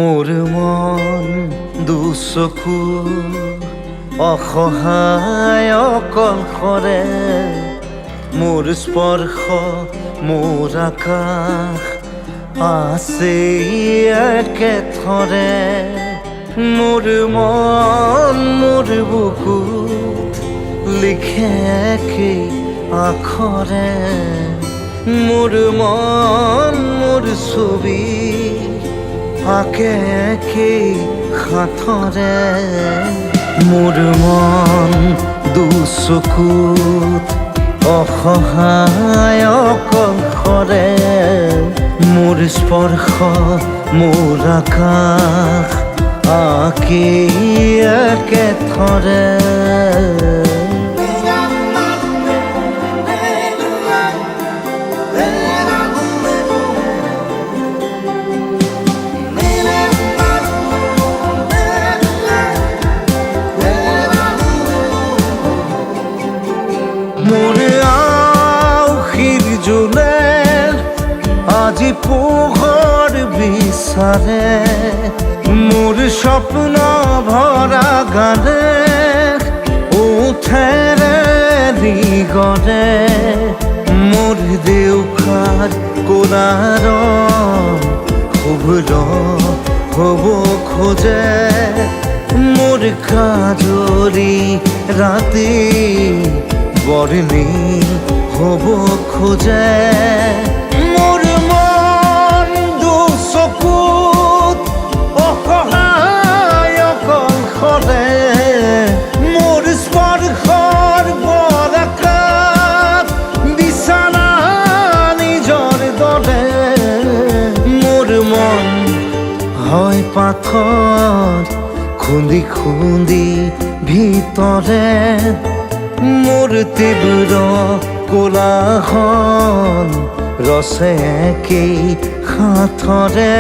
মোৰ মন দুচকু অসহায় অকলশৰে মোৰ স্পৰ্শ মোৰ আকাশ আছে একেথৰে মোৰ মন মোৰ বুকুত লিখে কি আখৰে মোৰ মন মোৰ ছবি আঁকে কি হাতৰে মোৰ মন দুচকুত অসহায় অকলশৰে মোৰ স্পৰ্শ মোৰ আকাশ আঁকি একেথৰে মোৰ আউসীৰ জোনে আজি পোহৰ বিচাৰে মোৰ স্বপ্ন ভৰা গানে উঠেৰে নিগৰে মোৰ দেউখাৰ কোলাৰ শুভ্ৰ হ'ব খোজে মোৰ কাজৰি ৰাতি বৰ্ণিল হ'ব খোজে মোৰ মন দুচকুত অসহায় অকলশৰে মোৰ স্পৰ্শৰ বৰকাত বিছানা নিজৰ দৰে মোৰ মন হয় পাথৰ খুন্দি খুন্দি ভিতৰে মোৰ তীব্ৰ কোলাহল ৰচে কি হাতৰে